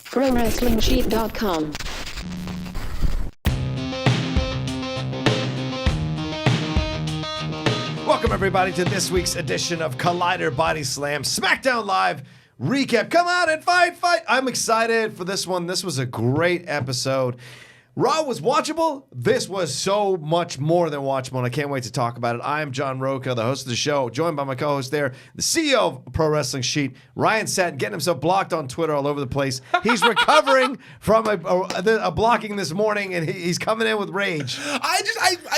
ProWrestlingSheet.com. Welcome, everybody, to this week's edition of Collider Body Slam SmackDown Live recap. Come out and fight. I'm excited for this one. This was a great episode. Raw was watchable. This was so much more than watchable, and I can't wait to talk about it. I am John Rocha, the host of the show, joined by my co-host there, the CEO of Pro Wrestling Sheet, Ryan Satin, getting himself blocked on Twitter all over the place. He's recovering from a blocking this morning, and he's coming in with rage. I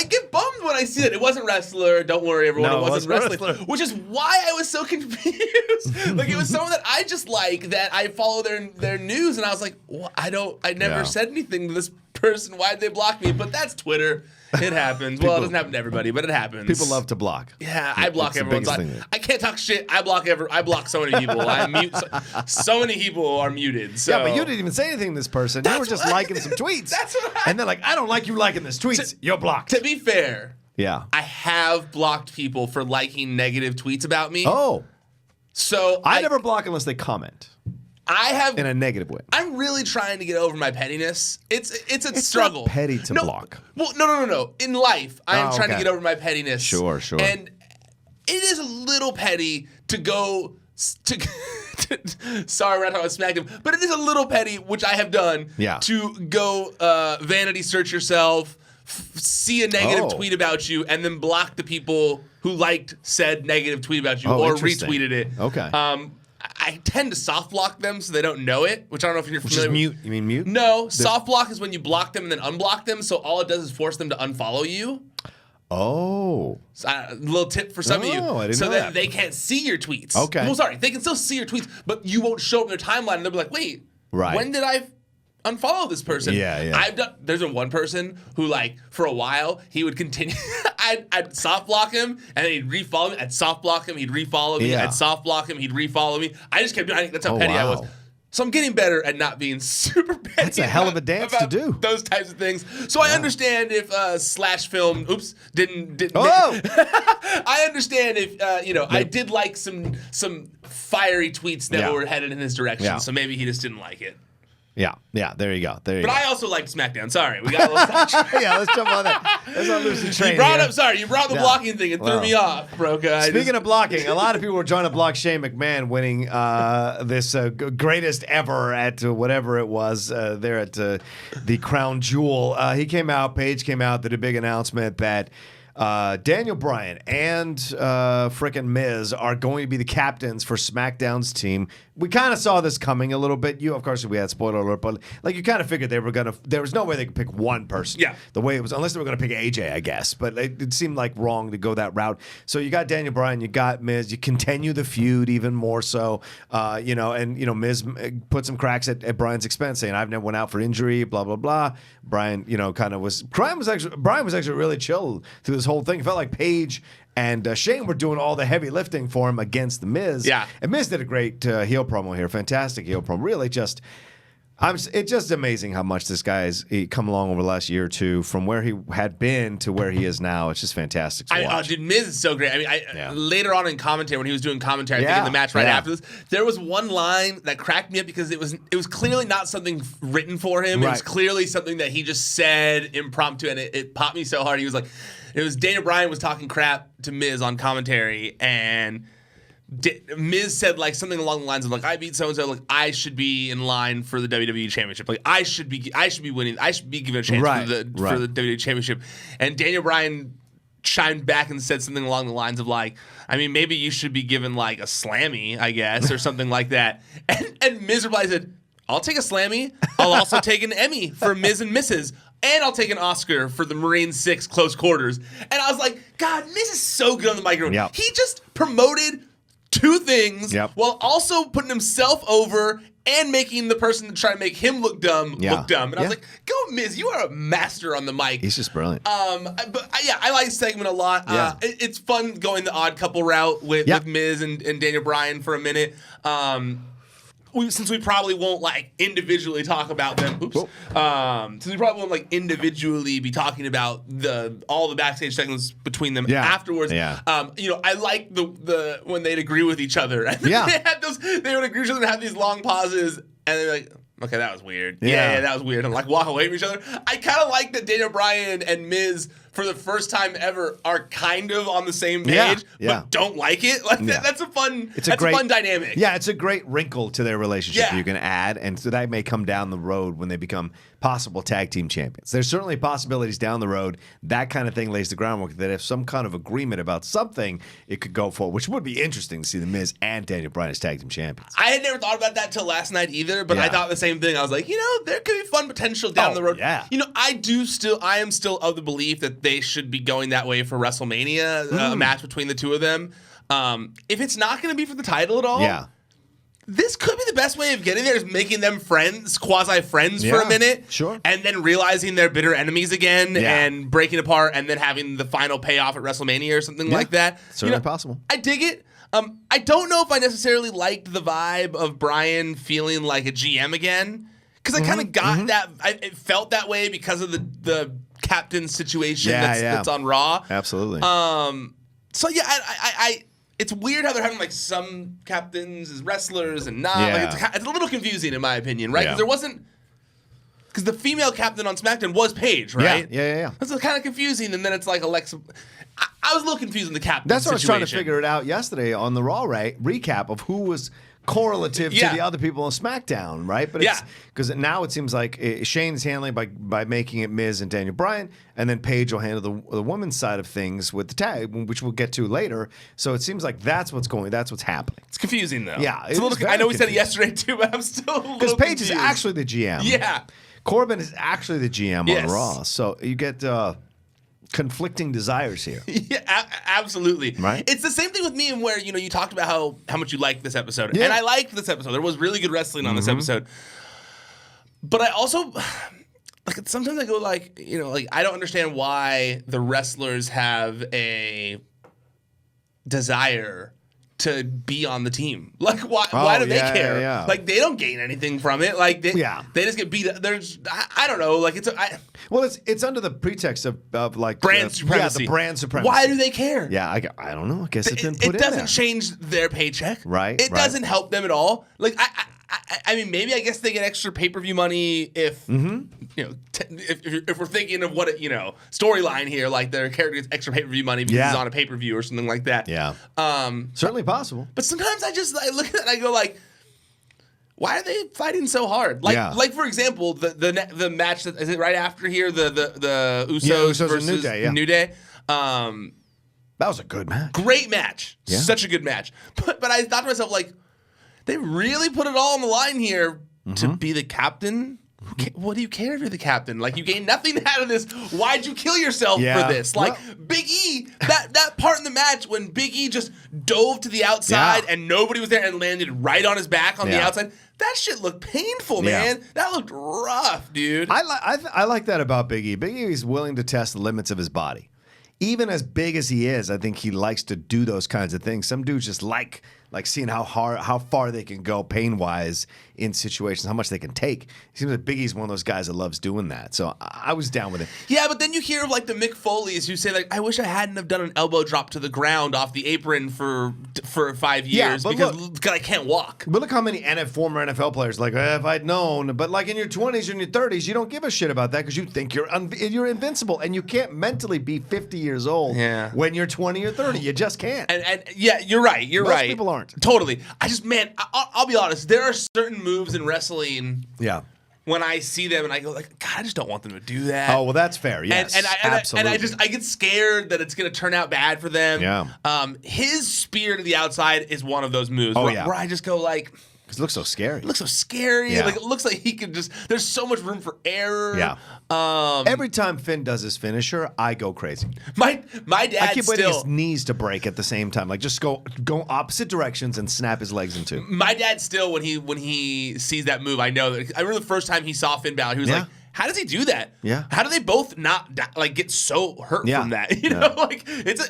get bummed when I see it. It wasn't Wrestler. Don't worry, everyone. No, it wasn't Wrestler. Which is why I was so confused. Like, it was someone that I just like, that I follow their news, and I was like, well, I never said anything to this person. Why'd they block me? But that's Twitter. It happens. Well, it doesn't happen to everybody, but it happens. People love to block. Yeah, I block everyone. I can't talk shit. I block so many people. I mute so many people are muted. So. Yeah, but you didn't even say anything to this person. You were just liking some tweets. That's what and they're like, I don't like you liking this tweets. You're blocked. To be fair, yeah, I have blocked people for liking negative tweets about me. Oh. So I never block unless they comment. I have in a negative way. I'm really trying to get over my pettiness. It's a struggle. Not petty to block. Well, no. In life, I am trying to get over my pettiness. Sure. And it is a little petty to go to. Sorry, we're not talking about SmackDown, but it is a little petty, which I have done. Yeah. To go vanity search yourself, see a negative tweet about you, and then block the people who liked said negative tweet about you or retweeted it. Okay. I tend to soft block them so they don't know it, which I don't know if you're familiar with. Mute. You mean mute? No, soft block is when you block them and then unblock them, so all it does is force them to unfollow you. Oh. So, a little tip for some of you. I didn't so know that that. they can't see your tweets. Okay. Well, sorry, they can still see your tweets, but you won't show up in their timeline, and they'll be like, wait, when did I unfollow this person? Yeah. There's been one person who, like, for a while, he would continue. I'd soft block him, and then he'd refollow me. I'd soft block him, he'd refollow me. Yeah. I'd soft block him, he'd refollow me. I just kept doing it. That's how petty I was. So I'm getting better at not being super petty. That's a hell of a dance to do. Those types of things. So I understand if Slash Film, didn't. Oh! I understand if I did like some fiery tweets that were headed in his direction. Yeah. So maybe he just didn't like it. Yeah. There you go. But I also liked SmackDown. Sorry, we got a little sidetracked. Yeah, let's jump on that. Let's not lose the train. You brought the blocking thing and threw me off, Rocha. Speaking of blocking, a lot of people were trying to block Shane McMahon winning this greatest ever at whatever it was there at the Crown Jewel. Paige came out, did a big announcement that Daniel Bryan and frickin' Miz are going to be the captains for SmackDown's team. We kind of saw this coming a little bit. Of course, we had spoiler alert, but like you kind of figured there was no way they could pick one person. Yeah. The way it was, unless they were going to pick AJ, I guess. But it seemed like wrong to go that route. So you got Daniel Bryan, you got Miz, you continue the feud even more so. Miz put some cracks at Bryan's expense, saying I've never went out for injury, blah blah blah. Bryan, Bryan was actually really chill through this whole thing. It felt like Paige and Shane were doing all the heavy lifting for him against the Miz. Yeah. And Miz did a great heel promo here. Fantastic heel promo. Really it's just amazing how much this guy has come along over the last year or two from where he had been to where he is now. It's just fantastic to watch. Dude, Miz is so great. I mean, later on in commentary, when he was doing commentary, I think in the match after this, there was one line that cracked me up because it was clearly not something written for him. Right. It was clearly something that he just said impromptu, and it popped me so hard. He was like, Daniel Bryan was talking crap to Miz on commentary, and Miz said like something along the lines of like, I beat so and so, like I should be in line for the WWE Championship, like I should be winning, I should be given a chance for the WWE Championship, and Daniel Bryan chimed back and said something along the lines of like, I mean, maybe you should be given like a Slammy, I guess, or something like that, and Miz replied, said, I'll take a Slammy, I'll also take an Emmy for Miz and Mrs. And I'll take an Oscar for the Marine 6 Close Quarters. And I was like, God, Miz is so good on the microphone. Yep. He just promoted two things while also putting himself over and making the person to try to make him look dumb look dumb. And I was like, go Miz, you are a master on the mic. He's just brilliant. I like the segment a lot. It's fun going the odd couple route with Miz and Daniel Bryan for a minute. Since we probably won't like individually talk about them, since we probably won't like individually be talking about all the backstage segments between them afterwards. I like the when they'd agree with each other. They would agree with each other and have these long pauses and they're like, okay, that was weird. Yeah, that was weird. And like walk away from each other. I kind of like that Daniel Bryan and Miz, for the first time ever, are kind of on the same page, but don't like it. Like that's a fun dynamic. Yeah, it's a great wrinkle to their relationship you can add, and so that may come down the road when they become possible tag team champions. There's certainly possibilities down the road. That kind of thing lays the groundwork that if some kind of agreement about something, it could go forward, which would be interesting to see the Miz and Daniel Bryan as tag team champions. I had never thought about that till last night either, but I thought the same thing. I was like, there could be fun potential down the road. Yeah. I am still of the belief that they should be going that way for WrestleMania, a match between the two of them. If it's not going to be for the title at all, this could be the best way of getting there, is making them friends, quasi-friends for a minute. Sure. And then realizing they're bitter enemies again and breaking apart and then having the final payoff at WrestleMania or something like that. Certainly possible. I dig it. I don't know if I necessarily liked the vibe of Bryan feeling like a GM again, because I kind of got that. It felt that way because of the captain situation that's on Raw. Absolutely. So yeah, I it's weird how they're having like some captains as wrestlers and not. Yeah. Like, it's a little confusing in my opinion, right? Because there wasn't. Because the female captain on SmackDown was Paige, right? Yeah. It's kind of confusing, and then it's like Alexa. I was a little confused in the captain. That's what I was trying to figure it out yesterday on the Raw recap of who was correlative to the other people on SmackDown, right? But it's because now it seems like Shane's handling by making it Miz and Daniel Bryan, and then Paige will handle the women's side of things with the tag, which we'll get to later. So it seems like that's what's happening. It's confusing though. Yeah, it's a little. I know we said it yesterday too, but I'm still a little because Paige confused. is actually the GM. Yeah, Corbin is actually the GM on Raw. So you get conflicting desires here. Yeah, absolutely. Right. It's the same thing with me, and where you talked about how much you liked this episode, and I liked this episode. There was really good wrestling on this episode, but I also like sometimes I go like I don't understand why the wrestlers have a desire to be on the team. Like why do they care? Yeah. Like they don't gain anything from it. Like they just get beat up. There's I don't know. Like it's under the pretext of like brand supremacy. Yeah, the brand supremacy. Why do they care? Yeah, I don't know. I guess it's been put in there. It doesn't there. change their paycheck. Right. It doesn't help them at all. Like I mean, maybe I guess they get extra pay-per-view money if if we're thinking of what storyline here, like their character gets extra pay-per-view money because he's on a pay-per-view or something like that. Yeah. Certainly possible. But sometimes I look at it and I go like, why are they fighting so hard? Like for example, the match that is it right after here, the Usos versus New Day. That was a good match. Great match. Yeah. Such a good match. But I thought to myself, like, they really put it all on the line here to be the captain? What do you care if you're the captain? Like, you gain nothing out of this. Why'd you kill yourself for this? Like, Big E, that part in the match when Big E just dove to the outside and nobody was there and landed right on his back on the outside, that shit looked painful, man. That looked rough, dude. I like that about Big E. Big E is willing to test the limits of his body. Even as big as he is, I think he likes to do those kinds of things. Some dudes just like seeing how far they can go pain-wise in situations, how much they can take. It seems like Big E's one of those guys that loves doing that. So I was down with it. Yeah, but then you hear of like the Mick Foleys who say like, I wish I hadn't have done an elbow drop to the ground off the apron for 5 years because I can't walk. But look how many former NFL players like, if I'd known. But like in your 20s and your 30s, you don't give a shit about that because you think you're invincible. And you can't mentally be 50 years old when you're 20 or 30. You just can't. And yeah, you're right. Most people aren't. Totally. I just, I'll be honest. There are certain moves in wrestling. Yeah. When I see them and I go like, God, I just don't want them to do that. Oh, well, that's fair. Yes, absolutely. And I get scared that it's going to turn out bad for them. Yeah. His spear to the outside is one of those moves where I just go like, it looks so scary. It looks so scary. Yeah. Like it looks like he could just. There's so much room for error. Yeah. Every time Finn does his finisher, I go crazy. My dad. I keep waiting his knees to break at the same time. Like just go opposite directions and snap his legs in two. My dad still when he sees that move, I know that. I remember the first time he saw Finn Balor, he was like, how does he do that? Yeah. How do they both not like get so hurt from that? You know, like it's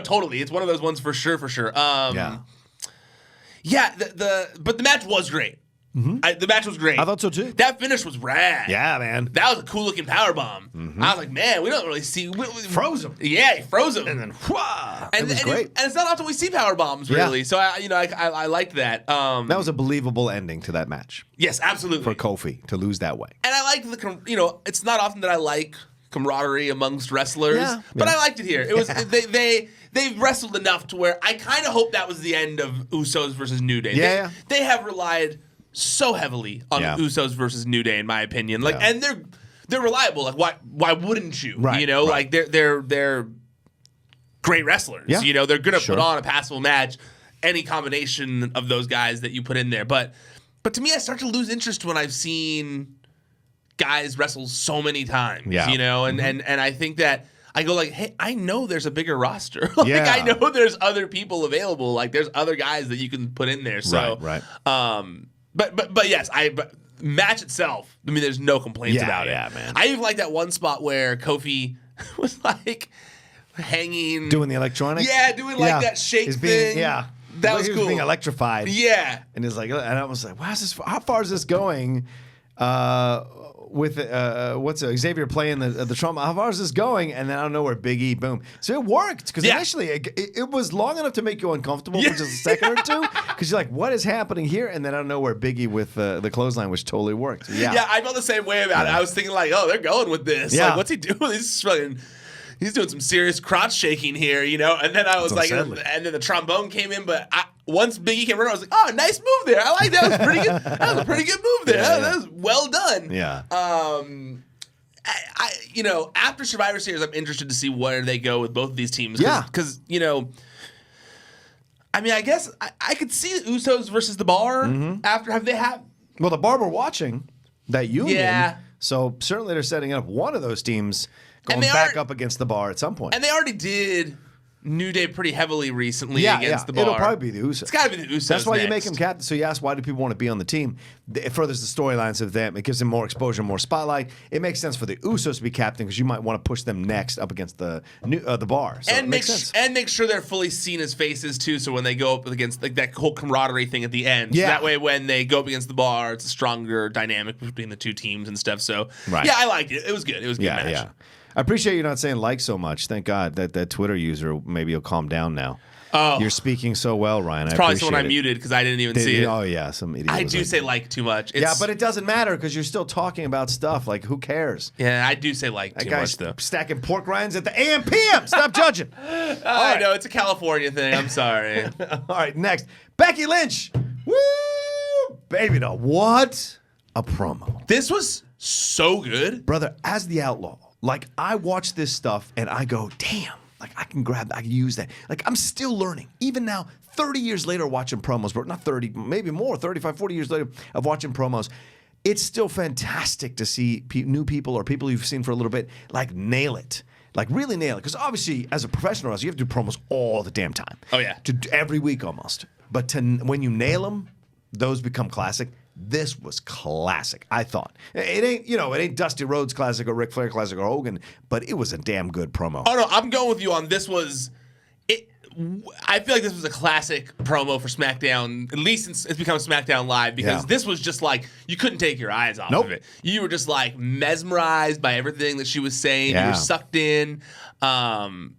totally. It's one of those ones for sure. Yeah. But the match was great. The match was great. I thought so too. That finish was rad. Yeah, man. That was a cool looking powerbomb. I was like, man, we don't really see. Froze him. Yeah, he froze him. And then, it was great. And it's not often we see power bombs, really. Yeah. So I liked that. That was a believable ending to that match. Yes, absolutely. For Kofi to lose that way. And I liked it's not often that I like camaraderie amongst wrestlers, but I liked it here. It was they've wrestled enough to where I kind of hope that was the end of Usos versus New Day. They have relied so heavily on Usos versus New Day, in my opinion. And they're reliable. Like why wouldn't you? Right, like they're great wrestlers. Yeah. They're gonna put on a passable match. Any combination of those guys that you put in there, but to me, I start to lose interest when I've seen guys wrestle so many times. And I think that I go like, hey, I know there's a bigger roster. I know there's other people available. Like there's other guys that you can put in there. So right. But yes, match itself, I mean, there's no complaints about it. Yeah, man. I even like that one spot where Kofi was like hanging. Doing the electronic? Yeah, doing like that shake thing. Yeah. That was cool. He was being electrified. Yeah. And it's like, and I was like, wow, how far is this going? With Xavier playing the trumpet, how far is this going? And then I don't know where Big E, boom. So it worked because initially it was long enough to make you uncomfortable for just a second or two because you're like, what is happening here? And then I don't know where Big E with the clothesline, which totally worked. Yeah, I felt the same way about it. I was thinking like, oh, they're going with this. Like, what's he doing? He's doing some serious crotch shaking here, And then I was like, and then the trombone came in, but once Big E came around, I was like, oh, nice move there. I like that. That was pretty good. That was a pretty good move there. That was well done. Yeah. After Survivor Series, I'm interested to see where they go with both of these teams. Because, I mean, I guess I could see the Usos versus the Bar after Well, the Bar were watching that union. Yeah. So certainly they're setting up one of those teams going back up against the Bar at some point. And they already did New Day pretty heavily recently against the Bar. It'll probably be the Usos. It's got to be the Usos. That's why next. you make him captain. So you ask, why do people want to be on the team? It furthers the storylines of them. It gives them more exposure, more spotlight. It makes sense for the Usos to be captain because you might want to push them next up against the Bar. So and make sure they're fully seen as faces too. So when they go up against like that whole camaraderie thing at the end, so that way when they go up against the Bar, it's a stronger dynamic between the two teams and stuff. So I liked it. It was good. It was a good match. Yeah. I appreciate you not saying like so much. Thank God that Twitter user maybe will calm down now. Oh, you're speaking so well, Ryan. It's probably someone I muted because I didn't even see it. Oh yeah, some idiot. I do say like too much. But it doesn't matter because you're still talking about stuff. Like who cares? Yeah, I do say like too much though. Stacking pork rinds at the AM PM. Stop judging. I know it's a California thing. I'm sorry. All right, next Becky Lynch. Woo, baby, no, what a promo. This was so good, brother. As the Outlaw. Like, I watch this stuff, and I go, damn, like, I can grab that, I can use that. Like, I'm still learning. Even now, 30 years later watching promos, but not 30, maybe more, 35, 40 years later of watching promos, it's still fantastic to see new people or people you've seen for a little bit, like, nail it. Like, really nail it. Because obviously, as a professional wrestler, you have to do promos all the damn time. Oh, yeah. Every week almost. But when you nail them, those become classic. This was classic, I thought. It ain't Dusty Rhodes classic or Ric Flair classic or Hogan, but it was a damn good promo. Oh no, I'm going with you on this. I feel like this was a classic promo for SmackDown, at least since it's become SmackDown Live, because this was just like, you couldn't take your eyes off of it. You were just like mesmerized by everything that she was saying. You were sucked in. And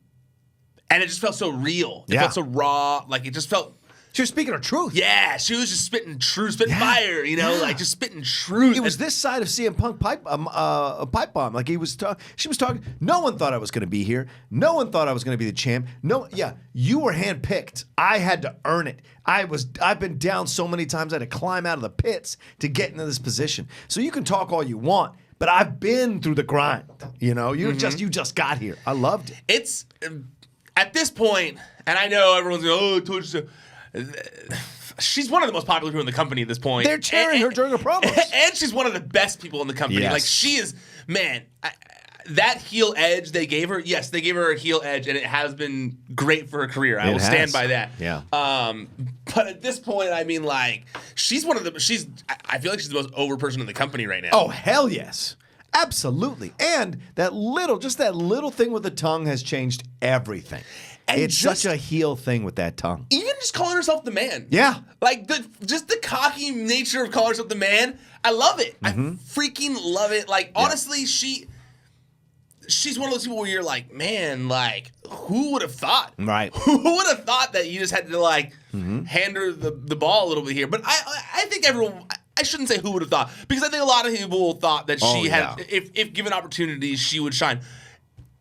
it just felt so real. It felt so raw. Like, it just felt... She was speaking her truth. Yeah, she was just spitting fire, like just spitting truth. It was this side of CM Punk pipe bomb. Like she was talking. No one thought I was going to be here. No one thought I was going to be the champ. You were handpicked. I had to earn it. I've been down so many times. I had to climb out of the pits to get into this position. So you can talk all you want, but I've been through the grind. You just got here. I loved it. It's at this point, and I know everyone's going, oh, I told you so. She's one of the most popular people in the company at this point. They're cheering her during her promos. And she's one of the best people in the company. Yes. Like, she is, man, that heel edge they gave her, yes, they gave her a heel edge, and it has been great for her career. I will stand by that. Yeah. But at this point, I mean, like, I feel like she's the most over person in the company right now. Oh, hell yes. Absolutely. And that little thing with the tongue has changed everything. And it's such a heel thing with that tongue. Even just calling herself the man. Yeah. Like, just the cocky nature of calling herself the man. I love it. I freaking love it. Like, honestly, she's one of those people where you're like, man, like, who would have thought? Right. Who would have thought that you just had to, like, hand her the ball a little bit here? But I think everyone... I shouldn't say who would have thought, because I think a lot of people thought that she had, if given opportunities, she would shine.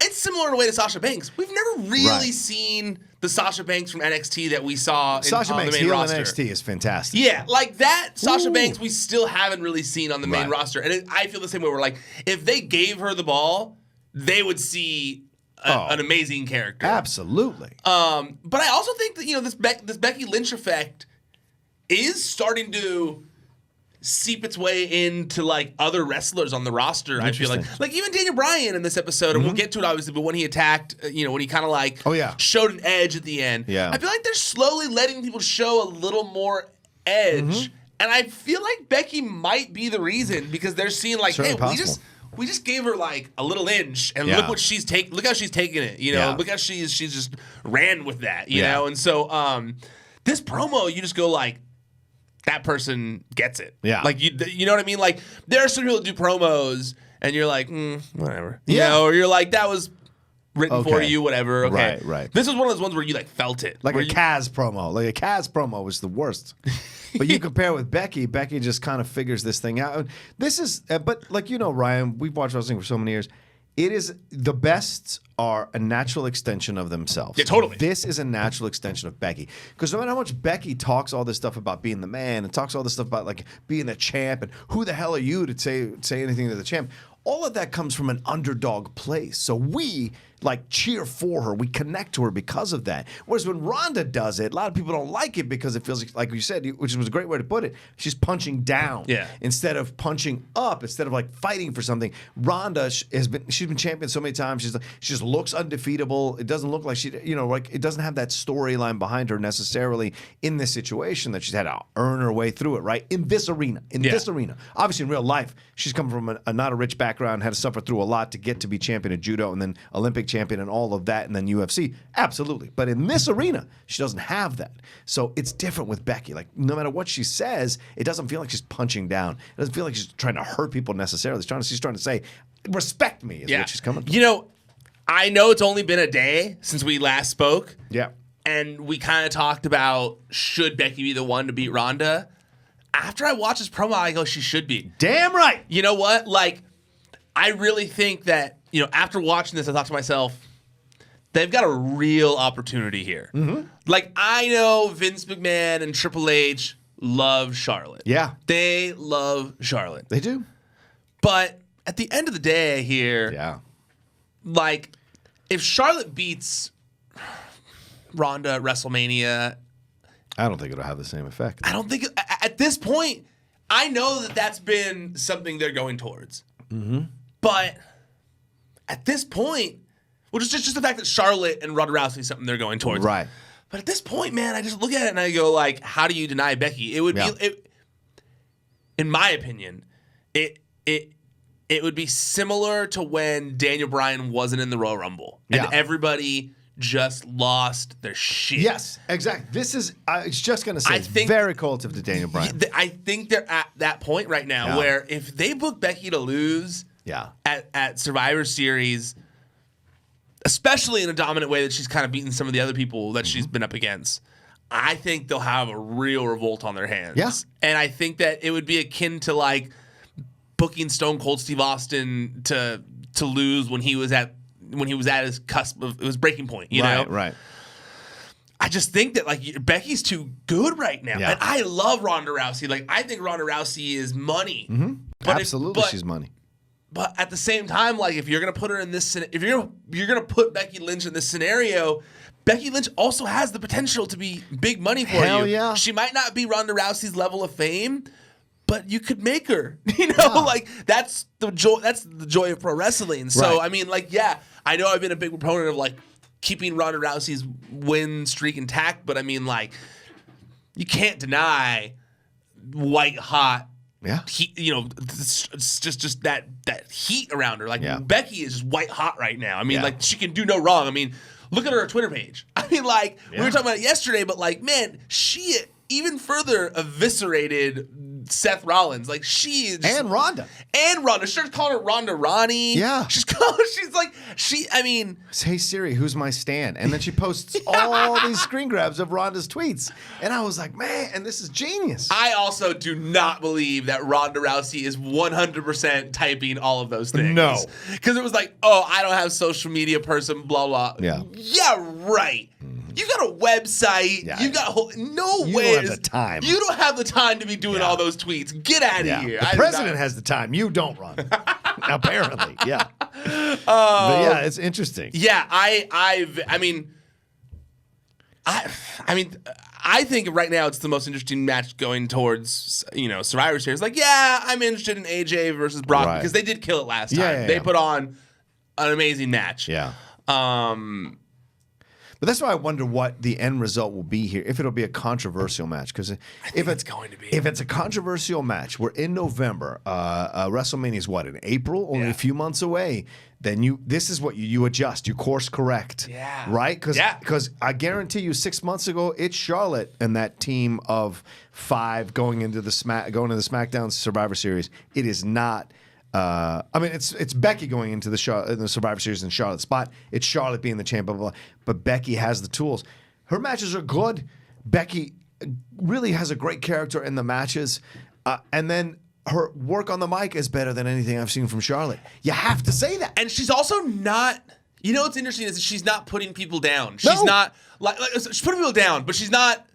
It's similar in a way to Sasha Banks. We've never really seen the Sasha Banks from NXT that we saw on the main roster. NXT is fantastic. Yeah, like that Sasha Banks we still haven't really seen on the main roster. And I feel the same way. We're like, if they gave her the ball, they would see an amazing character. Absolutely. But I also think that, this Becky Lynch effect is starting to seep its way into like other wrestlers on the roster. I feel like even Daniel Bryan in this episode, and we'll get to it obviously, but when he attacked, when he kind of like showed an edge at the end, I feel like they're slowly letting people show a little more edge, and I feel like Becky might be the reason, because they're seeing like, hey, we just gave her like a little inch, and look what she's taking. Look how she's taking it. Look how she's just ran with that. You know, and so this promo, you just go like, that person gets it. Yeah. Like, you know what I mean? Like, there are some people that do promos, and you're like, whatever. You know, or you're like, that was written for you, whatever. Okay. Right. This is one of those ones where you, like, felt it. Like a Kaz promo. Like, a Kaz promo was the worst. But you compare with Becky just kind of figures this thing out. This is, but like, Ryan, we've watched wrestling for so many years. It is, the bests are a natural extension of themselves. Yeah, totally. This is a natural extension of Becky. Because no matter how much Becky talks all this stuff about being the man and talks all this stuff about like being a champ and who the hell are you to say anything to the champ, all of that comes from an underdog place. So we like cheer for her. We connect to her because of that. Whereas when Ronda does it, a lot of people don't like it because it feels like you said, which was a great way to put it, she's punching down instead of punching up, instead of like fighting for something. Ronda she's been champion so many times. She just looks undefeatable. It doesn't look like it doesn't have that storyline behind her necessarily in this situation that she's had to earn her way through it, right? In this arena. Obviously in real life, she's come from a not a rich background, had to suffer through a lot to get to be champion of judo and then Olympic champion and all of that, and then UFC. Absolutely. But in this arena, she doesn't have that. So it's different with Becky. Like, no matter what she says, it doesn't feel like she's punching down. It doesn't feel like she's trying to hurt people necessarily. She's trying to say, respect me, is what she's coming from. I know it's only been a day since we last spoke. Yeah. And we kind of talked about, should Becky be the one to beat Ronda? After I watch this promo, I go, she should be. Damn right. You know what? Like, I really think that, after watching this, I thought to myself, they've got a real opportunity here. Like, I know Vince McMahon and Triple H love Charlotte. Yeah. They love Charlotte. They do. But at the end of the day here, like, if Charlotte beats Ronda at WrestleMania, I don't think it'll have the same effect. I don't think, at this point, I know that that's been something they're going towards. But at this point, just the fact that Charlotte and Ronda Rousey is something they're going towards. Right. But at this point, man, I just look at it and I go, like, how do you deny Becky? It would be, in my opinion, it would be similar to when Daniel Bryan wasn't in the Royal Rumble. And everybody just lost their shit. Yes, exactly. This is, I was just going to say, very relative to Daniel Bryan. I think they're at that point right now where if they book Becky to lose at Survivor Series, especially in a dominant way that she's kind of beaten some of the other people that she's been up against, I think they'll have a real revolt on their hands. Yeah. And I think that it would be akin to like booking Stone Cold Steve Austin to lose when he was at his cusp of his breaking point, you know? Right. I just think that like Becky's too good right now. Yeah. And I love Ronda Rousey. Like, I think Ronda Rousey is money. But absolutely, she's money. But at the same time, like, if you're gonna put her in this, if you're gonna put Becky Lynch in this scenario, Becky Lynch also has the potential to be big money for you. Yeah. She might not be Ronda Rousey's level of fame, but you could make her. Like, that's the joy. That's the joy of pro wrestling. So I mean, like, I know I've been a big proponent of like keeping Ronda Rousey's win streak intact, but I mean, like, you can't deny white hot. Heat, it's just that heat around her. Like, Becky is just white hot right now. I mean, like, she can do no wrong. I mean, Look at her Twitter page. I mean, like, we were talking about it yesterday, but like, man, she even further eviscerated Seth Rollins. Like, she is and Ronda. She starts calling her Ronda Ronnie. Yeah. I mean, hey Siri, who's my stan? And then she posts all these screen grabs of Ronda's tweets. And I was like, man, and this is genius. I also do not believe that Ronda Rousey is 100% typing all of those things. No. Because it was like, oh, I don't have social media person, blah, blah. Yeah. Yeah, right. You've got a website. Yeah. You've got a whole... No you way. You don't have the time. You don't have the time to be doing all those tweets. Get out of here. The president has the time. You don't, Ron. Apparently, yeah. But yeah, it's interesting. Yeah, I think right now it's the most interesting match going towards, Survivor Series. Like, yeah, I'm interested in AJ versus Brock because they did kill it last time. They put on an amazing match. Yeah. But that's why I wonder what the end result will be here. If it'll be a controversial match, because if it's going to be, if it's a controversial match, we're in November. WrestleMania is what, in April? Only a few months away. Then this is what you adjust. You course correct. Yeah. Right? Because I guarantee you, 6 months ago, it's Charlotte and that team of 5 going into the SmackDown Survivor Series. It is not. It's Becky going into the Survivor Series in Charlotte's spot. It's Charlotte being the champ, blah, blah, blah. But Becky has the tools. Her matches are good. Becky really has a great character in the matches. And then her work on the mic is better than anything I've seen from Charlotte. You have to say that. And she's also not... what's interesting is that she's not putting people down. She's not... Like she's putting people down, but she's not...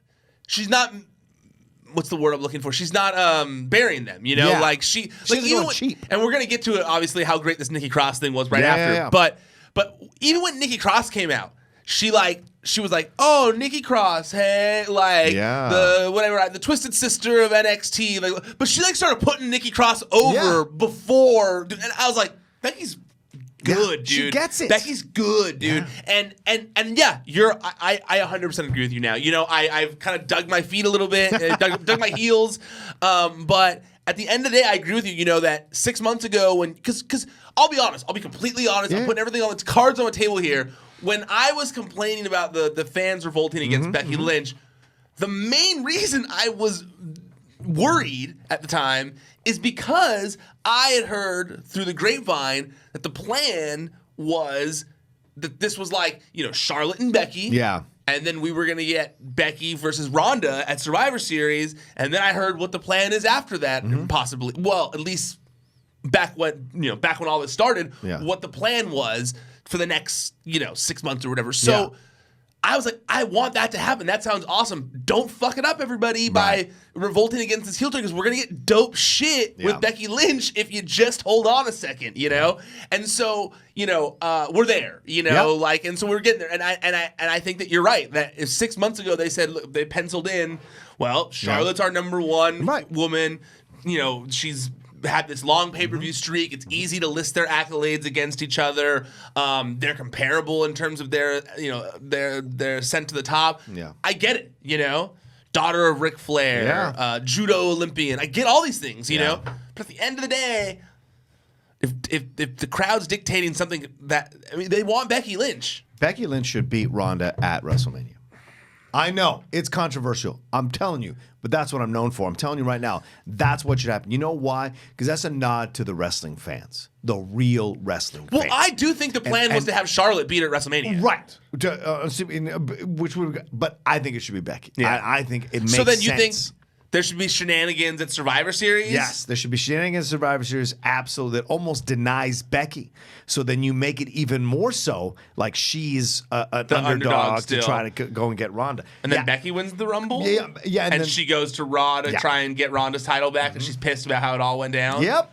What's the word I'm looking for? She's not burying them, Like she even when, cheap. And we're gonna get to it, obviously, how great this Nikki Cross thing was after. Yeah. But even when Nikki Cross came out, she was like, oh, Nikki Cross, hey, the Twisted Sister of NXT, but she started putting Nikki Cross over before, and I was like, Becky's good, dude. She gets it. Becky's good, dude. Yeah. And yeah, I 100% agree with you now. I've kind of dug my feet a little bit, dug my heels. But at the end of the day, I agree with you, that 6 months ago because I'll be honest, I'll be completely honest. I'm putting everything on the cards on the table here. When I was complaining about the fans revolting against Becky Lynch, the main reason I was worried at the time is because I had heard through the grapevine that the plan was that this was Charlotte and Becky. Yeah. And then we were going to get Becky versus Ronda at Survivor Series. And then I heard what the plan is after that, possibly. Well, at least back when all this started, what the plan was for the next, 6 months or whatever. So I was like, I want that to happen. That sounds awesome. Don't fuck it up, everybody, by revolting against this heel turn, because we're going to get dope shit with Becky Lynch if you just hold on a second, And so, we're there, and so we're getting there. And I think that you're right, that if 6 months ago they said, look, they penciled in, well, Charlotte's our number one woman, she's had this long pay-per-view streak. It's easy to list their accolades against each other. They're comparable in terms of their ascent to the top. Yeah. I get it, Daughter of Ric Flair, judo Olympian. I get all these things, know. But at the end of the day, if the crowd's dictating something they want Becky Lynch. Becky Lynch should beat Ronda at WrestleMania. I know, it's controversial. I'm telling you, but that's what I'm known for. I'm telling you right now, that's what should happen. You know why? Because that's a nod to the wrestling fans, the real wrestling fans. Well, I do think the plan was to have Charlotte beat at WrestleMania. Right. But I think it should be Becky. Yeah. I think it makes sense. So then you think there should be shenanigans at Survivor Series? Yes, there should be shenanigans at Survivor Series, absolutely. That almost denies Becky. So then you make it even more so like she's an underdog to try to go and get Ronda. And then Becky wins the Rumble? Yeah. And then she goes to Raw to try and get Ronda's title back, and she's pissed about how it all went down? Yep.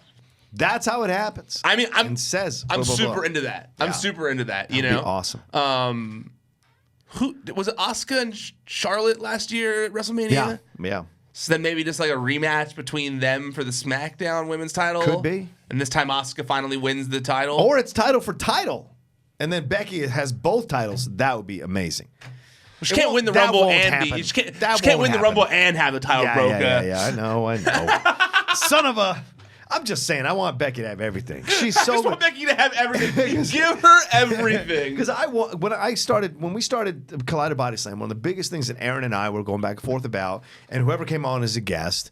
That's how it happens. I mean, I'm super into that. I'm super into that, That'd be awesome. Who was it? Asuka and Charlotte last year at WrestleMania? Yeah. So then maybe just like a rematch between them for the SmackDown Women's title? Could be. And this time Asuka finally wins the title? Or it's title for title. And then Becky has both titles. That would be amazing. She can't win the Rumble and she can't win the Rumble and have the title, Rocha. Yeah, I know. Son of a... I'm just saying, I want Becky to have everything. She's so. I just want Becky to have everything. Give her everything. Because when we started Collider Body Slam, one of the biggest things that Aaron and I were going back and forth about, and whoever came on as a guest,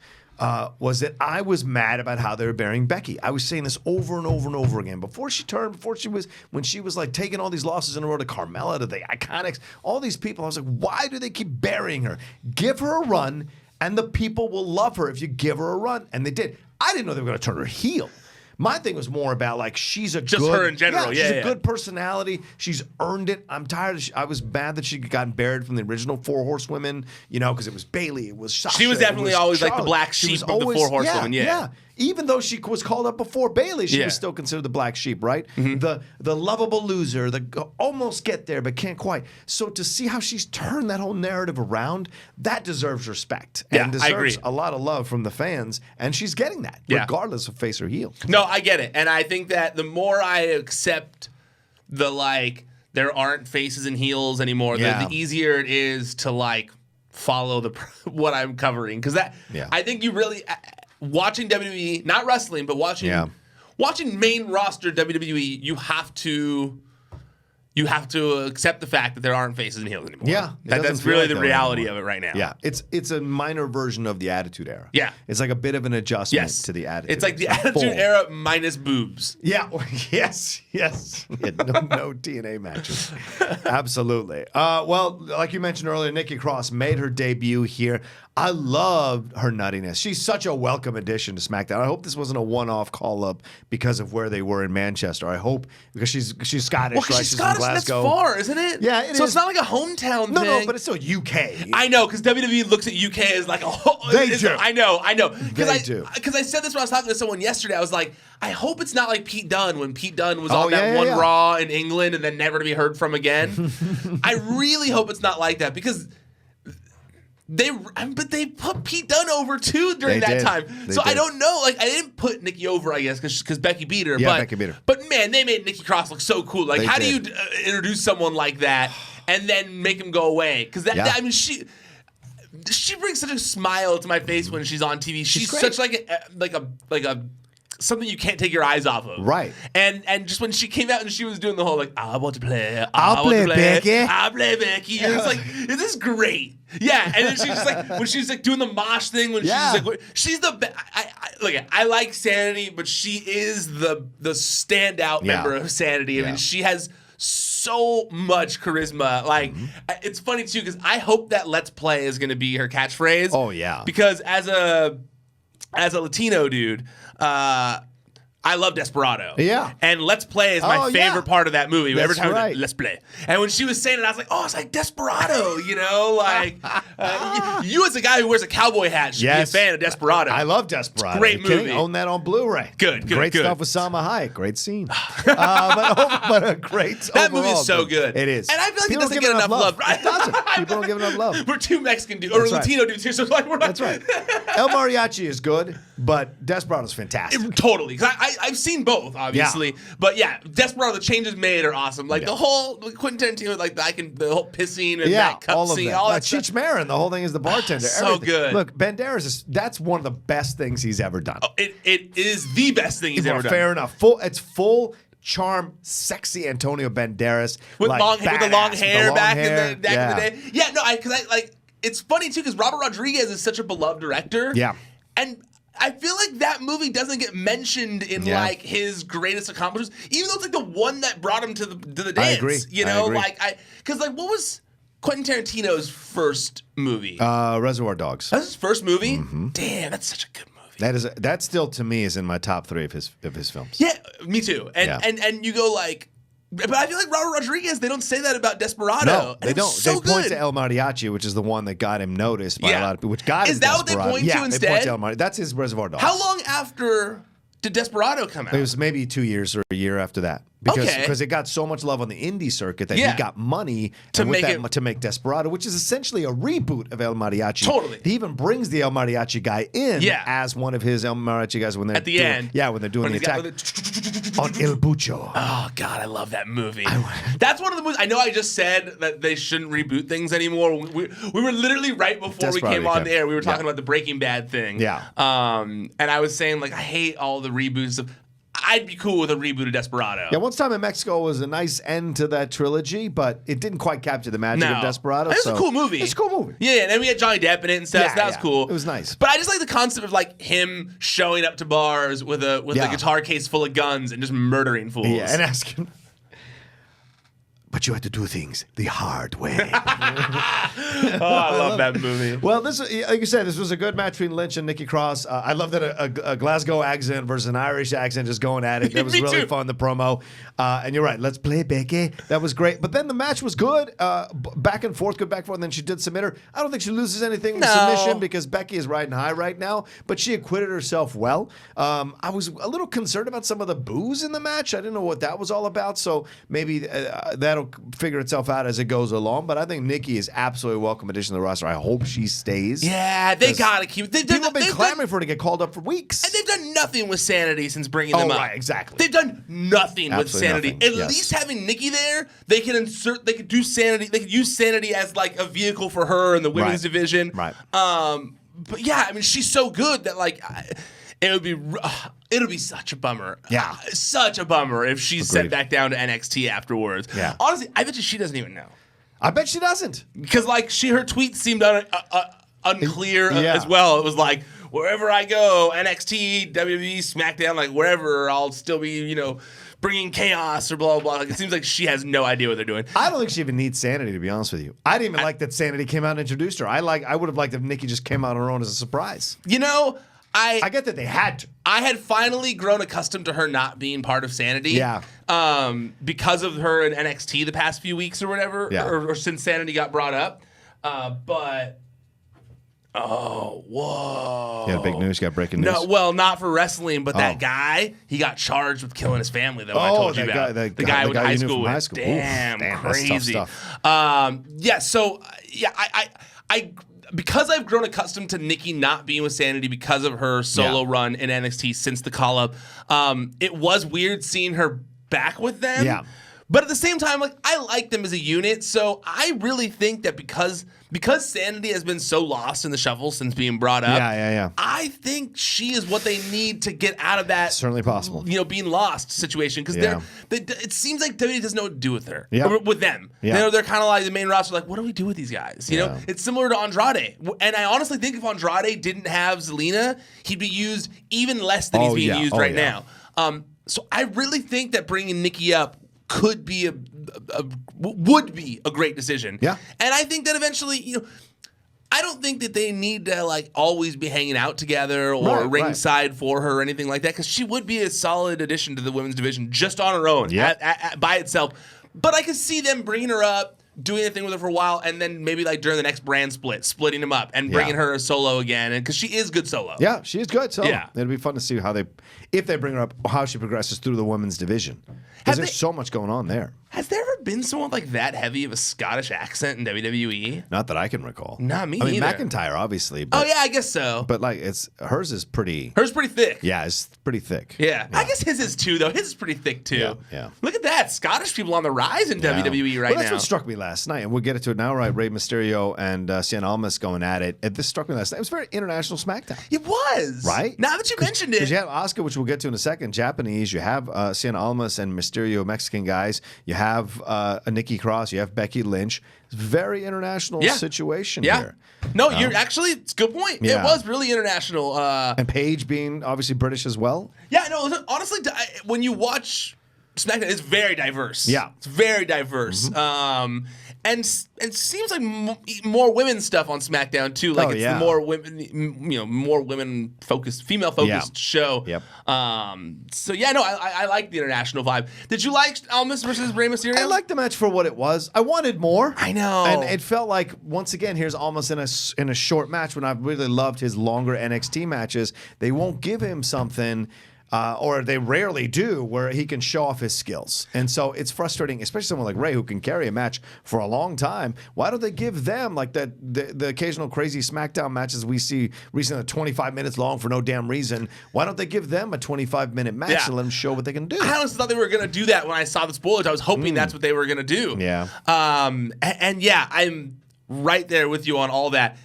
was that I was mad about how they were burying Becky. I was saying this over and over and over again. When she was like taking all these losses in a row to Carmella, to the Iconics, all these people, I was like, why do they keep burying her? Give her a run, and the people will love her if you give her a run. And they did. I didn't know they were going to turn her heel. My thing was more about like she's a her in general. She's a good personality. She's earned it. I'm tired. I was bad that she gotten buried from the original Four Horsewomen. Because it was Bayley, it was Sasha. She was definitely always Charlotte. like the black sheep of the Four Horsewomen. Yeah. Even though she was called up before Bayley, she was still considered the black sheep, right? Mm-hmm. The lovable loser, the almost get there but can't quite. So to see how she's turned that whole narrative around, that deserves respect and deserves a lot of love from the fans, and she's getting that regardless of face or heel. No, I get it, and I think that the more I accept the there aren't faces and heels anymore, the easier it is to follow what I'm covering, because I think you really. Watching WWE, not wrestling, but watching main roster WWE, you have to accept the fact that there aren't faces and heels anymore. Yeah, that's really the reality of it right now. Yeah, it's a minor version of the Attitude Era. Yeah, it's like a bit of an adjustment to the Attitude. It's like the Attitude Era minus boobs. Yeah, yes. Yeah, no TNA matches. Absolutely. Well, like you mentioned earlier, Nikki Cross made her debut here. I loved her nuttiness. She's such a welcome addition to SmackDown. I hope this wasn't a one-off call-up because of where they were in Manchester. I hope because she's Scottish, right? She's Scottish. From Glasgow. That's far, isn't it? Yeah, it is. So it's not like a hometown thing. No, but it's still UK. I know, because WWE looks at UK as like a whole. They do. I know. They do. Because I said this when I was talking to someone yesterday. I was like, I hope it's not like Pete Dunne when Pete Dunne was on that one Raw in England and then never to be heard from again. I really hope it's not like that, because they put Pete Dunne over too during that time. I don't know. I didn't put Nikki over, I guess, because Becky beat her. Yeah, Becky beat her. But man, they made Nikki Cross look so cool. How do you introduce someone like that and then make him go away? Because she brings such a smile to my face when she's on TV. She's such like a something you can't take your eyes off of. Right. And just when she came out and she was doing the whole I want to play. I'll play Becky. I'll play Becky. And it's like, this is great. Yeah. And then she's just like, when she's like doing the mosh thing, when she's like, she's the best. I like Sanity, but she is the standout member of Sanity. I mean, she has so much charisma. It's funny too, because I hope that "Let's Play" is going to be her catchphrase. Oh yeah. Because as a Latino dude, I love Desperado. Yeah. And Let's Play is my favorite part of that movie. That's Every time right. Let's Play. And when she was saying it, I was like, oh, it's like Desperado, you as a guy who wears a cowboy hat should be a fan of Desperado. I love Desperado. Great movie. Own that on Blu-ray. Good. Great stuff with Salma Hayek. Great scene. but a great that movie is so good. It is. And I feel like it doesn't get enough love. It doesn't. People don't give enough love. We're two Mexican dudes, or Latino dudes here, so we're not. That's right. El Mariachi is good, but Desperado's fantastic. Totally. Because I've seen both, obviously. Yeah. But yeah, Desperado, the changes made are awesome. The whole Quentin Tarantino, the whole pissing and that cup scene, all that stuff. Cheech Marin, the whole thing is the bartender. So good. Look, Banderas that's one of the best things he's ever done. Oh, it is the best thing he's ever done. Fair enough. It's full charm, sexy Antonio Banderas with the long hair back in the day. Yeah, no, because it's funny too, because Robert Rodriguez is such a beloved director. Yeah, and I feel like that movie doesn't get mentioned in his greatest accomplishments, even though it's the one that brought him to the dance. I agree. Because what was Quentin Tarantino's first movie? Reservoir Dogs. That's his first movie? Mm-hmm. Damn, that's such a good movie. That still to me is in my top 3 of his films. Yeah, me too. And you go but I feel like Robert Rodriguez, they don't say that about Desperado. No, they don't. They point to El Mariachi, which is the one that got him noticed by a lot of people. Which got him. Is that what they point to instead? They point to El Mariachi. That's his Reservoir Dogs. How long after did Desperado come out? It was maybe 2 years or a year after that. Because it got so much love on the indie circuit that he got money to make Desperado, which is essentially a reboot of El Mariachi. Totally. He even brings the El Mariachi guy in as one of his El Mariachi guys when they're at the end. Yeah, when they're doing the attack on El Bucho. Oh God, I love that movie. That's one of the movies. I know I just said that they shouldn't reboot things anymore. We were literally right before we came on the air. We were talking about the Breaking Bad thing. Yeah. And I was saying like I hate all the reboots of. I'd be cool with a reboot of Desperado. Yeah, Once Time in Mexico was a nice end to that trilogy, but it didn't quite capture the magic of Desperado. It's a cool movie. It's a cool movie. Yeah, and then we had Johnny Depp in it and stuff. So that was cool. It was nice. But I just like the concept of like him showing up to bars with a guitar case full of guns and just murdering fools. Yeah, and asking. But you had to do things the hard way. I love that movie. Well, this, like you said, this was a good match between Lynch and Nikki Cross. I love that a Glasgow accent versus an Irish accent just going at it. That was really fun, the promo. And you're right. Let's play Becky. That was great. But then the match was good. Back and forth, and then she did submit her. I don't think she loses anything with submission because Becky is riding high right now. But she acquitted herself well. I was a little concerned about some of the boos in the match. I didn't know what that was all about. So maybe that'll figure itself out as it goes along, but I think Nikki is absolutely a welcome addition to the roster. I hope she stays. Yeah, they gotta keep. People have been clamoring for her to get called up for weeks, and they've done nothing with Sanity since bringing them up. Right, exactly. They've done nothing with Sanity. Nothing. At least having Nikki there, they can do Sanity. They could use Sanity as like a vehicle for her in the women's division. Right. But yeah, I mean, she's so good that like. It'll be such a bummer. Yeah. Such a bummer if she's sent back down to NXT afterwards. Yeah. Honestly, I bet you she doesn't even know. I bet she doesn't. Because like her tweets seemed unclear as well. It was like, wherever I go, NXT, WWE, SmackDown, like wherever, I'll still be, bringing chaos or blah, blah, blah. Like, it seems like she has no idea what they're doing. I don't think she even needs Sanity, to be honest with you. I didn't even like that Sanity came out and introduced her. I would have liked if Nikki just came out on her own as a surprise. I get that they had to. I had finally grown accustomed to her not being part of Sanity. Yeah. Because of her in NXT the past few weeks or whatever, or since Sanity got brought up. But whoa. You got big news, you got breaking news. No, well, not for wrestling, but that guy, he got charged with killing his family, though. I told you about. The guy I went to high school with. Damn, crazy. That's tough stuff. I because I've grown accustomed to Nikki not being with Sanity because of her solo run in NXT since the call-up, it was weird seeing her back with them. Yeah. But at the same time, like I like them as a unit, so I really think that because Sanity has been so lost in the shuffle since being brought up, I think she is what they need to get out of that. Certainly possible. Being lost situation because it seems like WWE doesn't know what to do with her, with them. Yeah. They're kind of like the main roster, like what do we do with these guys? You know, it's similar to Andrade, and I honestly think if Andrade didn't have Zelina, he'd be used even less than he's being used right now. So I really think that bringing Nikki up would be a great decision. Yeah. And I think that eventually, I don't think that they need to like always be hanging out together or ringside for her or anything like that, because she would be a solid addition to the women's division just on her own by itself. But I could see them bringing her up, doing a thing with her for a while, and then maybe like during the next brand split, splitting them up and bringing her a solo again, and because she is good solo. Yeah, she is good. So it'll be fun to see if they bring her up, how she progresses through the women's division. Because there's so much going on there. Has there ever been someone like that heavy of a Scottish accent in WWE? Not that I can recall. Not me either. either. McIntyre, obviously. But, I guess so. But like, hers is pretty. Hers pretty thick. Yeah, it's pretty thick. Yeah. I guess his is too, though. His is pretty thick too. Yeah. Look at that, Scottish people on the rise in WWE right now. That's what struck me last night, and we'll get into it now. Right, Rey Mysterio and Cien Almas going at it. This struck me last night. It was very international SmackDown. It was right. Now that you mentioned it, because you have Asuka, which we'll get to in a second, Japanese. You have Cien Almas and Mysterio, Mexican guys. You have Nikki Cross. You have Becky Lynch. It's a very international situation here. No, you're actually, it's a good point. Yeah. It was really international. And Paige being obviously British as well. Yeah, no, honestly, when you watch SmackDown, it's very diverse. Yeah. It's very diverse. And it seems like more women stuff on SmackDown too. Like the more women, more women focused, female focused show. Yep. So I like the international vibe. Did you like Almas versus Rey Mysterio? I liked the match for what it was. I wanted more. I know, and it felt like once again, here's Almas in a short match when I really loved his longer NXT matches. They won't give him something. or they rarely do, where he can show off his skills. And so it's frustrating, especially someone like Rey who can carry a match for a long time. Why don't they give them like the occasional crazy SmackDown matches we see recently, 25 minutes long for no damn reason? Why don't they give them a 25-minute match and let them show what they can do? I honestly thought they were going to do that when I saw the spoilers. I was hoping that's what they were going to do. Yeah. And yeah, I'm right there with you on all that.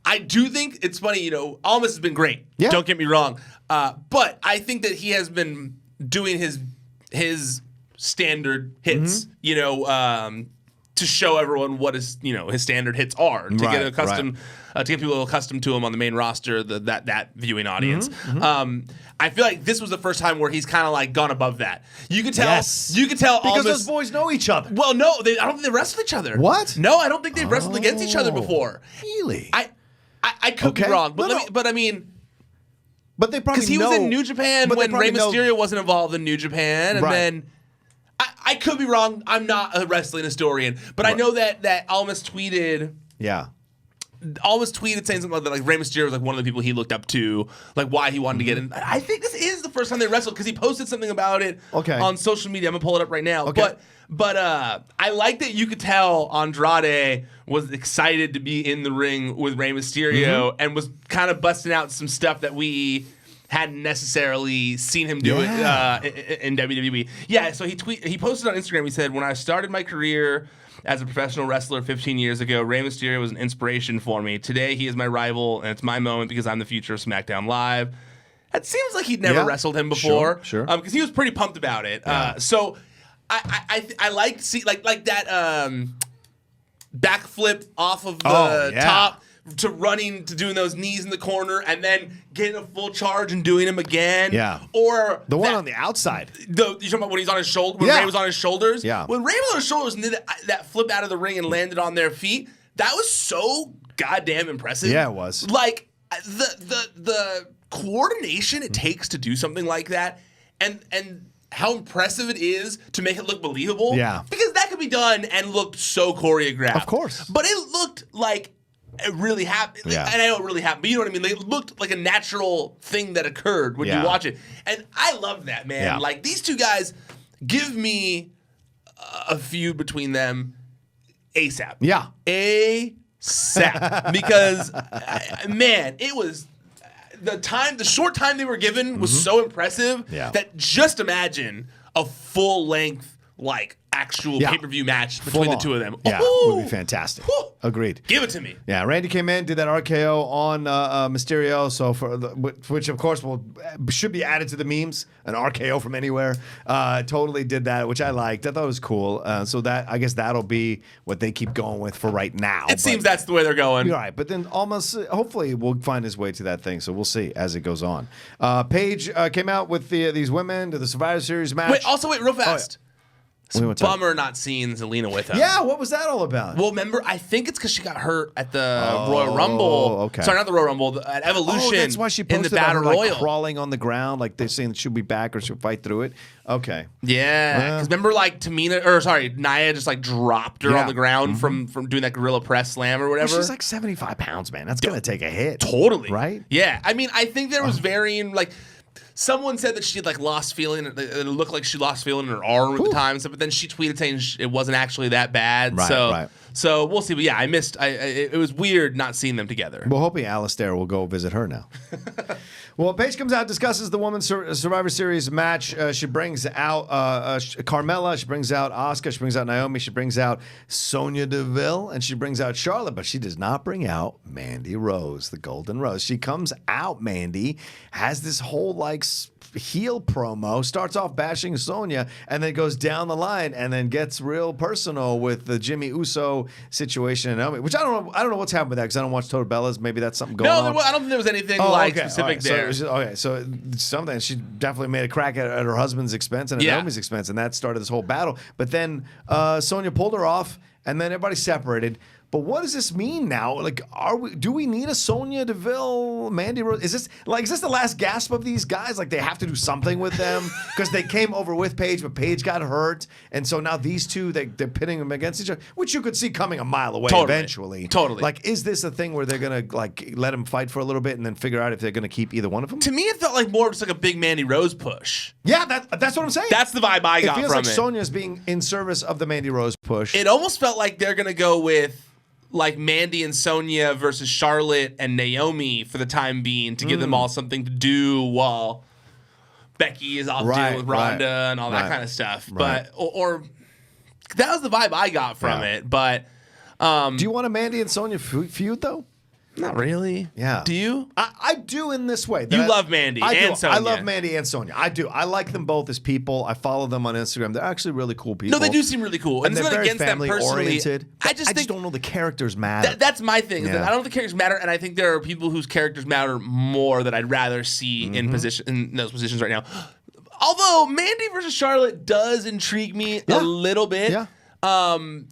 I do think it's funny, Almas has been great. Yeah. Don't get me wrong. But I think that he has been doing his standard hits, to show everyone what his standard hits are, to get accustomed, to get people accustomed to him on the main roster, that viewing audience. I feel like this was the first time where he's kind of like gone above that. You could tell. Yes. You could tell because those boys know each other. Well, no, I don't think they wrestled each other. What? No, I don't think they've wrestled against each other before. Really? I could be wrong, but I mean. But they probably because he was in New Japan when Rey Mysterio wasn't involved in New Japan, and then I could be wrong. I'm not a wrestling historian, but I know that Almas tweeted. Yeah. Almas tweeted saying something like that, like Rey Mysterio was like one of the people he looked up to, like why he wanted to get in. I think this is the first time they wrestled because he posted something about it on social media. I'm gonna pull it up right now. Okay. But I like that you could tell Andrade was excited to be in the ring with Rey Mysterio and was kind of busting out some stuff that we hadn't necessarily seen him do it in WWE. Yeah, so he posted on Instagram, he said, "When I started my career as a professional wrestler 15 years ago, Rey Mysterio was an inspiration for me. Today, he is my rival, and it's my moment because I'm the future of SmackDown Live." It seems like he'd never wrestled him before. Sure. Because he was pretty pumped about it. So I like to see like that backflip off of the top to running to doing those knees in the corner and then getting a full charge and doing them again. Yeah. Or the one on the outside. You talking about when he's on his shoulder? When Rey was on his shoulders? Yeah. When Rey was on his shoulders and did that flip out of the ring and landed on their feet, that was so goddamn impressive. Yeah, it was. Like the coordination it takes to do something like that, and how impressive it is to make it look believable. Yeah. Because that could be done and looked so choreographed. Of course. But it looked like it really happened. Yeah. And I know it really happened, but you know what I mean? Like, it looked like a natural thing that occurred when you watch it. And I love that, man. Yeah. Like, these two guys, give me a feud between them ASAP. Yeah. ASAP. Because, man, it was... The short time they were given was so impressive that just imagine a full-length, like, actual pay-per-view match between the two of them. Yeah, would be fantastic. Agreed. Give it to me. Yeah, Randy came in, did that RKO on Mysterio, so which of course should be added to the memes. An RKO from anywhere. Totally did that, which I liked. I thought it was cool. So that I guess that'll be what they keep going with for right now. It seems that's the way they're going. All right, but then almost hopefully we'll find his way to that thing. So we'll see as it goes on. Paige came out with these women to the Survivor Series match. Wait, real fast. It's a bummer not seeing Zelina with him. Yeah, what was that all about? Well, remember, I think it's because she got hurt at the Royal Rumble. Okay. Sorry, not the Royal Rumble, at Evolution. Oh, that's why she posted in the Battle about her, Royal. crawling on the ground, like they're saying that she'll be back or she'll fight through it. Okay. Yeah, because remember, like Nia just like dropped her on the ground from doing that gorilla press slam or whatever. Well, she's like 75 pounds, man. That's gonna take a hit. Totally. Right? Yeah. I mean, I think there was varying like. Someone said that she had like lost feeling. It looked like she lost feeling in her arm at the time. So, but then she tweeted saying it wasn't actually that bad. So we'll see. But yeah, I missed. It was weird not seeing them together. Well, hoping Alistair will go visit her now. Well, Paige comes out, discusses the Women's Survivor Series match. She brings out Carmella. She brings out Asuka. She brings out Naomi. She brings out Sonya Deville. And she brings out Charlotte. But she does not bring out Mandy Rose, the Golden Rose. She comes out, Mandy, has this whole like heel promo, starts off bashing Sonya, and then goes down the line and then gets real personal with the Jimmy Uso situation and Naomi, which I don't know what's happened with that because I don't watch Total Bellas. Maybe that's something going on. No, I don't think there was anything specific there. So something she definitely made a crack at her husband's expense and at Naomi's expense, and that started this whole battle. But then Sonya pulled her off, and then everybody separated. But what does this mean now? Like, do we need a Sonya Deville, Mandy Rose? Is this the last gasp of these guys? Like, they have to do something with them because they came over with Paige, but Paige got hurt, and so now these two they're pitting them against each other, which you could see coming a mile away eventually. Totally. Like, is this a thing where they're gonna like let them fight for a little bit and then figure out if they're gonna keep either one of them? To me, it felt like more just like a big Mandy Rose push. Yeah, that's what I'm saying. That's the vibe I got from it. It feels like Sonya's being in service of the Mandy Rose push. It almost felt like they're gonna go with like Mandy and Sonya versus Charlotte and Naomi for the time being to give them all something to do while Becky is off dealing with Ronda and all that kind of stuff. But or that was the vibe I got from it. But do you want a Mandy and Sonya feud though? Not really. Yeah. Do you? I do in this way. You love Mandy and Sonya. I love Mandy and Sonya. I do. I like them both as people. I follow them on Instagram. They're actually really cool people. No, they do seem really cool. And it's they're not very against them personally. Oriented. I just don't know the characters matter. That's my thing. Is that I don't think the characters matter, and I think there are people whose characters matter more that I'd rather see in those positions right now. Although Mandy versus Charlotte does intrigue me a little bit. Yeah.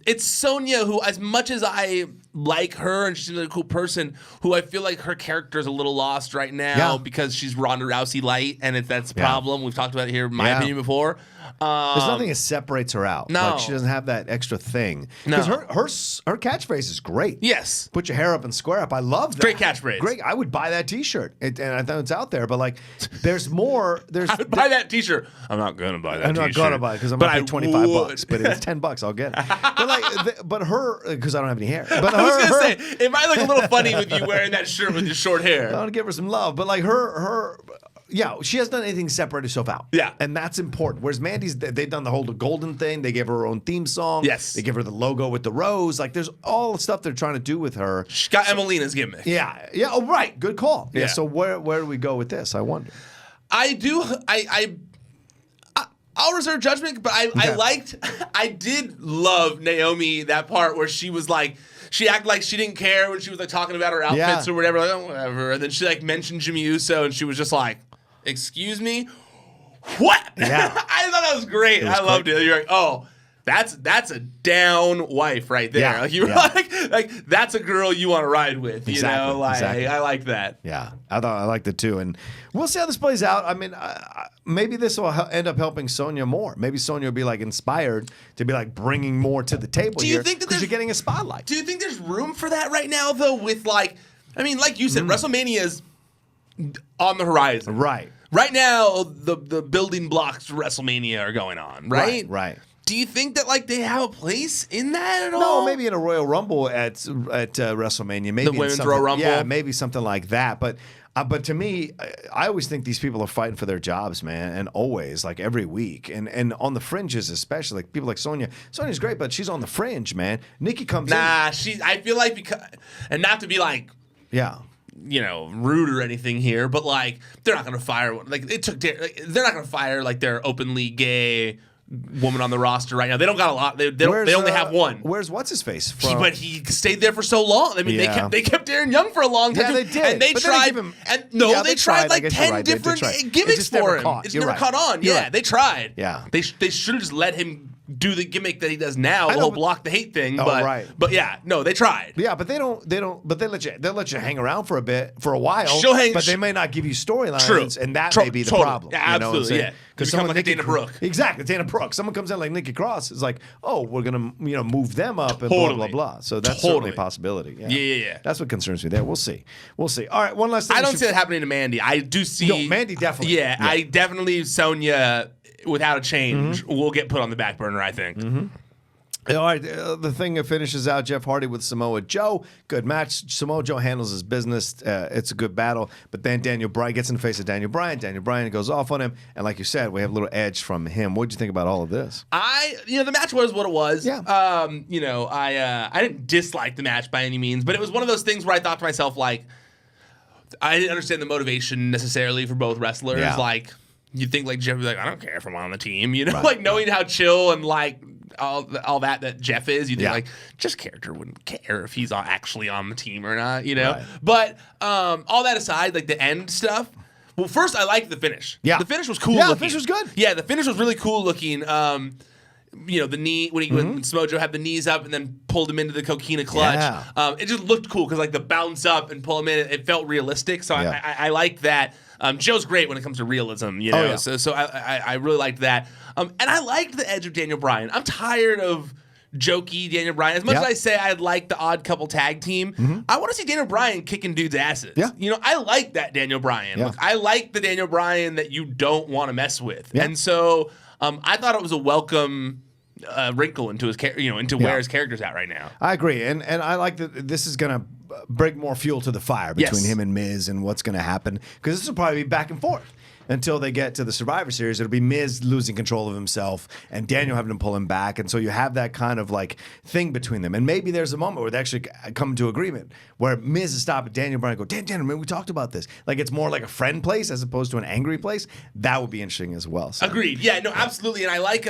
It's Sonya who, as much as I like her and she's a really cool person, who I feel like her character is a little lost right now because she's Ronda Rousey light, and that's a problem. We've talked about it here, in my opinion, before. There's nothing that separates her out. No. Like, she doesn't have that extra thing. No. Because her catchprise is great. Yes. Put your hair up and square up. I love that. Great catchphrase. Great. I would buy that T-shirt. And I know it's out there, but like, there's more. I would buy that T-shirt. I'm not going to buy that T-shirt. I'm not going to buy it because I'm going to pay $25. But if it's $10, I'll get it. But like, but her, because I don't have any hair. But I was going to say, it might look a little funny with you wearing that shirt with your short hair. I want to give her some love. But like her. Yeah, she hasn't done anything to separate herself out. Yeah. And that's important. Whereas Mandy's, they've done the whole golden thing. They gave her her own theme song. Yes. They give her the logo with the rose. Like, there's all the stuff they're trying to do with her. She got Emelina's gimmick. Yeah. Yeah. Oh, right. Good call. Yeah. So where do we go with this? I wonder. I'll reserve judgment, but I did love Naomi, that part where she was like, she acted like she didn't care when she was like talking about her outfits or whatever, like, oh, whatever. And then she like mentioned Jimmy Uso and she was just like, excuse me? What? Yeah. I thought that was great. I loved it. You're like, oh, that's a down wife right there. Yeah. Like you were like that's a girl you want to ride with. You know, like I like that. Yeah, I liked it too, and we'll see how this plays out. I mean, maybe this will end up helping Sonya more. Maybe Sonya will be like inspired to be like bringing more to the table. Do you think that because you're getting a spotlight? Do you think there's room for that right now though? With like, I mean, like you said, WrestleMania is on the horizon. Right. Right now, the building blocks to WrestleMania are going on. Right. Do you think that like they have a place in that at all? No, maybe in a Royal Rumble at WrestleMania. Maybe the Women's Royal Rumble. Yeah, maybe something like that. But to me, I always think these people are fighting for their jobs, man, and always, like every week, and on the fringes especially. Like people like Sonya. Sonya's great, but she's on the fringe, man. Nikki comes in. I feel like because, and not to be like, you know, rude or anything here, but like they're not going to fire. Like they're not going to fire like their openly gay woman on the roster right now. They don't got a lot. They only have one. Where's what's his face? But he stayed there for so long. I mean, they kept Darren Young for a long time. Yeah, they did. And they tried. They tried like 10 different gimmicks for him. It's never caught on. Yeah, they tried. Yeah, they should have just let him do the gimmick that he does now, the whole block the hate thing. But yeah, no, they tried. Yeah, but they don't. But they'll let you hang around for a while. But they may not give you storylines, and that may be the problem. Yeah, absolutely. Yeah, because someone like Dana Brooke. Exactly, Dana Brooke. Someone comes in like Nikki Cross is like, oh, we're gonna move them up and blah blah blah. So that's certainly a possibility. Yeah. That's what concerns me there. We'll see. All right, one last thing. I don't see that happening to Mandy. I do see. No, Mandy definitely. Yeah, I definitely Sonya. Without a change, will get put on the back burner, I think. All right, the thing that finishes out Jeff Hardy with Samoa Joe. Good match. Samoa Joe handles his business. It's a good battle. But then Daniel Bryan gets in the face of Daniel Bryan. Daniel Bryan goes off on him. And like you said, we have a little edge from him. What did you think about all of this? The match was what it was. Yeah. I didn't dislike the match by any means, but it was one of those things where I thought to myself, like, I didn't understand the motivation necessarily for both wrestlers. Yeah. Like, you'd think like Jeff would be like, I don't care if I'm on the team, like knowing how chill and like all that Jeff is, you think like just character wouldn't care if he's actually on the team or not, Right. But all that aside, like the end stuff. Well, first I liked the finish. Yeah, the finish was cool. Yeah, looking. the finish was good. Yeah, the finish was really cool looking. the knee when Smojo had the knees up and then pulled him into the coquina clutch. Yeah. It just looked cool because like the bounce up and pull him in, it felt realistic. So I liked that. Joe's great when it comes to realism, you know. Oh, yeah. So I really liked that. And I liked the edge of Daniel Bryan. I'm tired of jokey Daniel Bryan. As much as I say I like the odd couple tag team, I want to see Daniel Bryan kicking dudes' asses. Yeah. You know, I like that Daniel Bryan. Yeah. Look, I like the Daniel Bryan that you don't want to mess with. Yeah. And so I thought it was a welcome wrinkle into his where his character's at right now. I agree. And I like that this is going to bring more fuel to the fire between him and Miz and what's going to happen, because this will probably be back and forth until they get to the Survivor Series. It'll be Miz losing control of himself and Daniel having to pull him back. And so you have that kind of like thing between them. And maybe there's a moment where they actually come to agreement where Miz is stopping Daniel Bryan and go, Daniel, man, we talked about this. Like it's more like a friend place as opposed to an angry place. That would be interesting as well. So. Agreed. Yeah, no, absolutely. And I like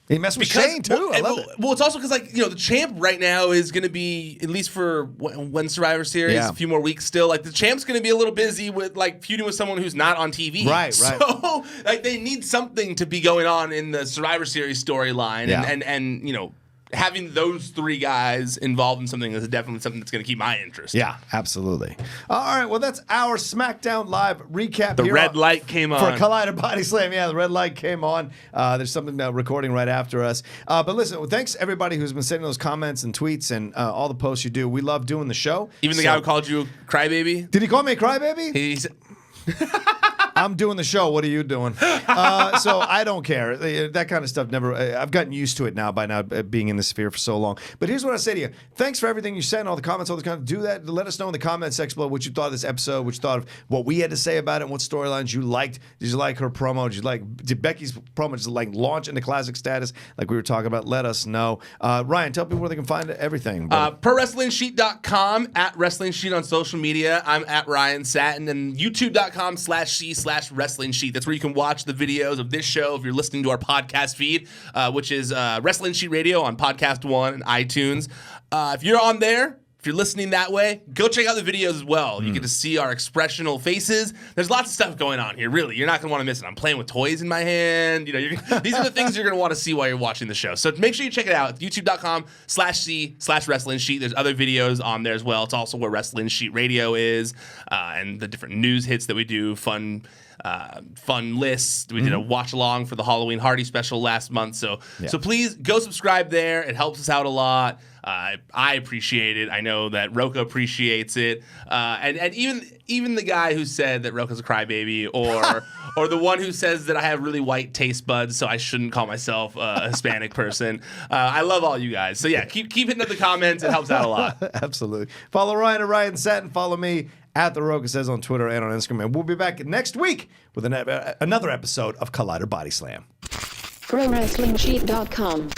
he messed with Shane, too. I love it. Well, it's also because, the champ right now is going to be, at least for when Survivor Series, a few more weeks still, the champ's going to be a little busy with, feuding with someone who's not on TV. Right. So, they need something to be going on in the Survivor Series storyline. Yeah. And having those three guys involved in something is definitely something that's going to keep my interest. Yeah, absolutely. All right, well, that's our SmackDown Live recap. The red light came on. For Collider Body Slam. Yeah, the red light came on. There's something recording right after us. But listen, thanks everybody who's been sending those comments and tweets and all the posts you do. We love doing the show. Even the guy who called you a crybaby? Did he call me a crybaby? He said... I'm doing the show. What are you doing? So I don't care. That kind of stuff never. I've gotten used to it now by now being in the sphere for so long. But here's what I say to you. Thanks for everything you sent, all the comments, all the kind of do that. Let us know in the comment section below what you thought of this episode, what you thought of what we had to say about it, and what storylines you liked. Did you like her promo? Did Becky's promo just launch into classic status like we were talking about? Let us know. Ryan, tell people where they can find everything. ProWrestlingSheet.com, at Wrestling Sheet on social media. I'm at Ryan Satin, and YouTube.com/C/Wrestling Sheet. That's where you can watch the videos of this show if you're listening to our podcast feed, which is Wrestling Sheet Radio on Podcast One and iTunes. If you're on there, if you're listening that way, go check out the videos as well. You get to see our expressional faces. There's lots of stuff going on here, really. You're not going to want to miss it. I'm playing with toys in my hand. These are the things you're going to want to see while you're watching the show. So make sure you check it out. YouTube.com/C/Wrestling Sheet. There's other videos on there as well. It's also where Wrestling Sheet Radio is, and the different news hits that we do, fun lists. We did a watch along for the Halloween Hardy special last month. So please go subscribe there. It helps us out a lot. I appreciate it. I know that Rocha appreciates it. And even the guy who said that Rocha's a crybaby, or the one who says that I have really white taste buds, so I shouldn't call myself a Hispanic person. I love all you guys. So yeah, keep hitting up the comments. It helps out a lot. Absolutely. Follow Ryan at Ryan Satin. Follow me at The Rocha Says on Twitter and on Instagram. And we'll be back next week with another episode of Collider Body Slam. ProWrestlingSheet.com